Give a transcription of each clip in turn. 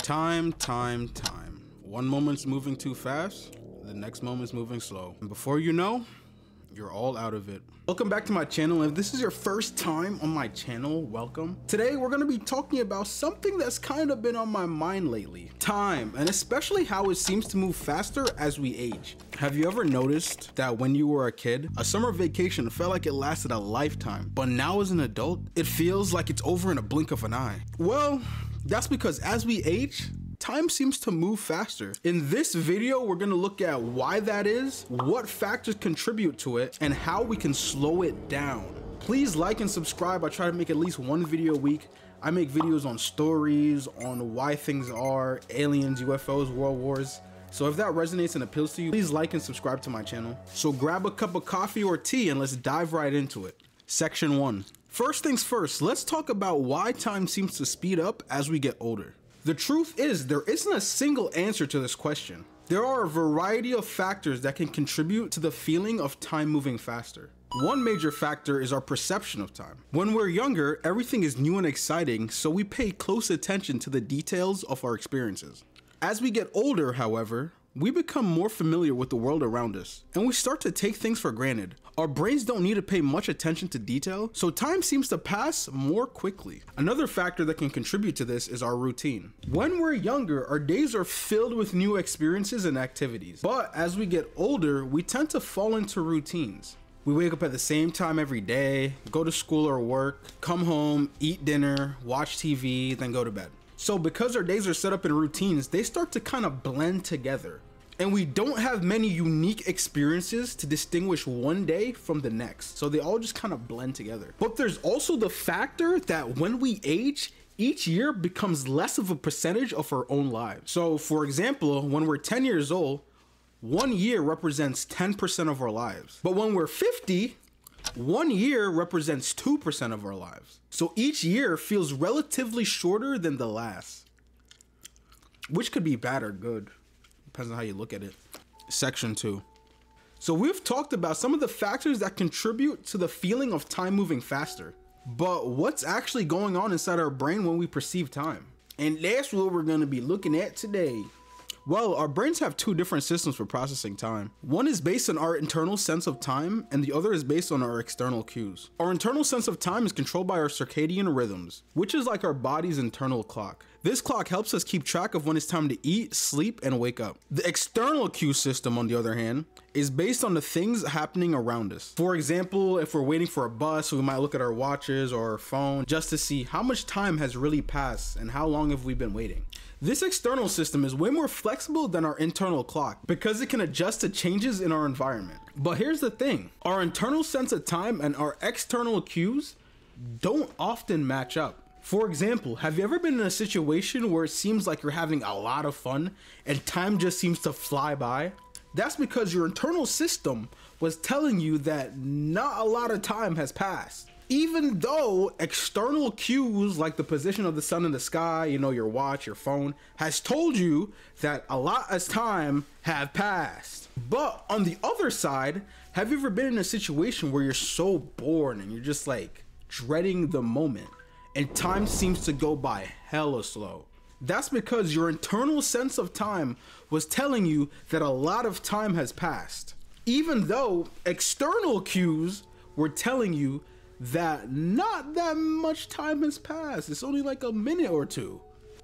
Time. One moment's moving too fast, the next moment's moving slow. And before you know, you're all out of it. Welcome back to my channel. If this is your first time on my channel, welcome. Today, we're gonna be talking about something that's kind of been on my mind lately. Time, and especially how it seems to move faster as we age. Have you ever noticed that when you were a kid, a summer vacation felt like it lasted a lifetime, but now as an adult, it feels like it's over in a blink of an eye? Well, that's because as we age, time seems to move faster. In this video, we're gonna look at why that is, what factors contribute to it, and how we can slow it down. Please like and subscribe. I try to make at least one video a week. I make videos on stories, on why things are, aliens, UFOs, world wars. So if that resonates and appeals to you, please like and subscribe to my channel. So grab a cup of coffee or tea and let's dive right into it. Section 1. First things first, let's talk about why time seems to speed up as we get older. The truth is, there isn't a single answer to this question. There are a variety of factors that can contribute to the feeling of time moving faster. One major factor is our perception of time. When we're younger, everything is new and exciting, so we pay close attention to the details of our experiences. As we get older, however, we become more familiar with the world around us, and we start to take things for granted. Our brains don't need to pay much attention to detail, so time seems to pass more quickly. Another factor that can contribute to this is our routine. When we're younger, our days are filled with new experiences and activities, but as we get older, we tend to fall into routines. We wake up at the same time every day, go to school or work, come home, eat dinner, watch TV, then go to bed. So because our days are set up in routines, they start to kind of blend together. And we don't have many unique experiences to distinguish one day from the next. So they all just kind of blend together. But there's also the factor that when we age, each year becomes less of a percentage of our own lives. So for example, when we're 10 years old, 1 year represents 10% of our lives. But when we're 50, 1 year represents 2% of our lives. So each year feels relatively shorter than the last, which could be bad or good. Depends on how you look at it. Section 2. So we've talked about some of the factors that contribute to the feeling of time moving faster. But what's actually going on inside our brain when we perceive time? And that's what we're going to be looking at today. Well, our brains have two different systems for processing time. One is based on our internal sense of time, and the other is based on our external cues. Our internal sense of time is controlled by our circadian rhythms, which is like our body's internal clock. This clock helps us keep track of when it's time to eat, sleep, and wake up. The external cue system, on the other hand, is based on the things happening around us. For example, if we're waiting for a bus, we might look at our watches or our phone just to see how much time has really passed and how long have we been waiting. This external system is way more flexible than our internal clock because it can adjust to changes in our environment. But here's the thing, our internal sense of time and our external cues don't often match up. For example, have you ever been in a situation where it seems like you're having a lot of fun and time just seems to fly by? That's because your internal system was telling you that not a lot of time has passed. Even though external cues like the position of the sun in the sky, you know, your watch, your phone, has told you that a lot of time have passed. But on the other side, have you ever been in a situation where you're so bored and you're just like dreading the moment and time seems to go by hella slow? That's because your internal sense of time was telling you that a lot of time has passed, even though external cues were telling you that not that much time has passed. It's only like a minute or two.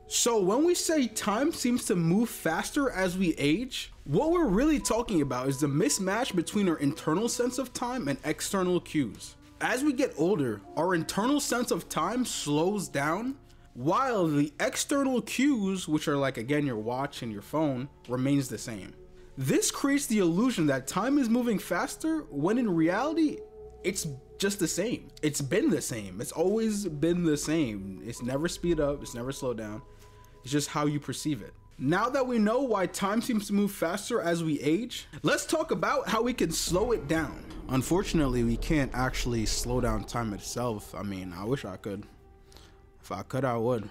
So when we say time seems to move faster as we age, what we're really talking about is the mismatch between our internal sense of time and external cues. As we get older, our internal sense of time slows down while the external cues, which are like again your watch and your phone, remains the same. This creates the illusion that time is moving faster when in reality it's just the same. It's been the same. It's always been the same. It's never speed up, it's never slow down. It's just how you perceive it. Now that we know why time seems to move faster as we age, let's talk about how we can slow it down. Unfortunately, we can't actually slow down time itself. I mean, I wish I could. If I could, I would.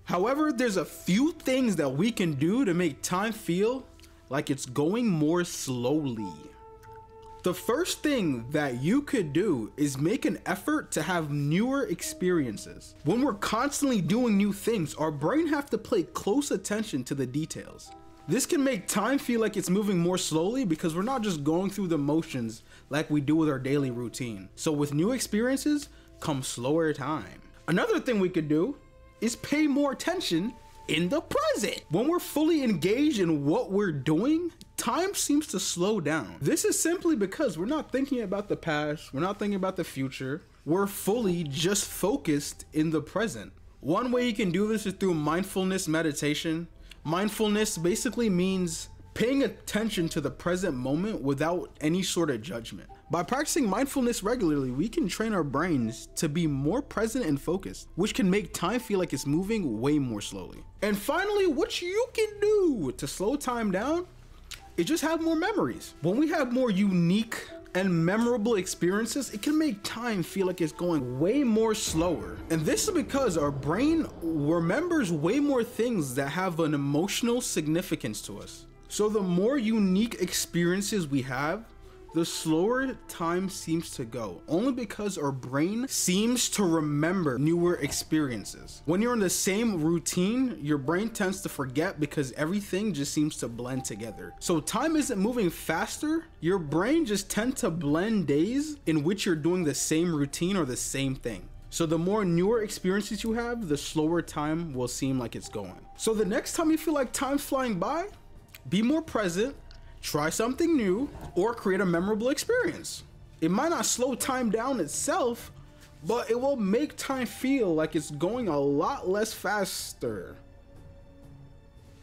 However, there's a few things that we can do to make time feel like it's going more slowly. The first thing that you could do is make an effort to have newer experiences. When we're constantly doing new things, our brain have to pay close attention to the details. This can make time feel like it's moving more slowly because we're not just going through the motions like we do with our daily routine. So with new experiences comes slower time. Another thing we could do is pay more attention in the present. When we're fully engaged in what we're doing, time seems to slow down. This is simply because we're not thinking about the past, we're not thinking about the future, we're fully just focused in the present. One way you can do this is through mindfulness meditation. Mindfulness basically means paying attention to the present moment without any sort of judgment. By practicing mindfulness regularly, we can train our brains to be more present and focused, which can make time feel like it's moving way more slowly. And finally, what you can do to slow time down is just have more memories. When we have more unique and memorable experiences, it can make time feel like it's going way more slower. And this is because our brain remembers way more things that have an emotional significance to us. So the more unique experiences we have, the slower time seems to go, only because our brain seems to remember newer experiences. When you're in the same routine, your brain tends to forget because everything just seems to blend together. So time isn't moving faster, your brain just tends to blend days in which you're doing the same routine or the same thing. So the more newer experiences you have, the slower time will seem like it's going. So the next time you feel like time's flying by, be more present, try something new, or create a memorable experience. It might not slow time down itself, but it will make time feel like it's going a lot less faster.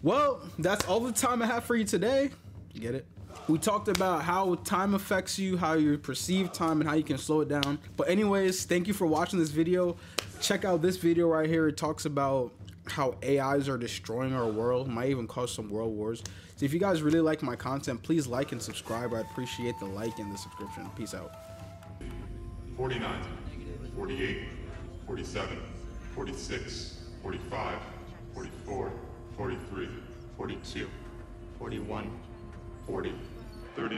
Well, that's all the time I have for you today. Get it? We talked about how time affects you, how you perceive time, and how you can slow it down. But anyways, thank you for watching this video. Check out this video right here. It talks about how AIs are destroying our world, might even cause some world wars. So if you guys really like my content, please like and subscribe. I appreciate the like and the subscription. Peace out. 49, 48, 47, 46, 45, 44, 43, 42, 41, 40, 30.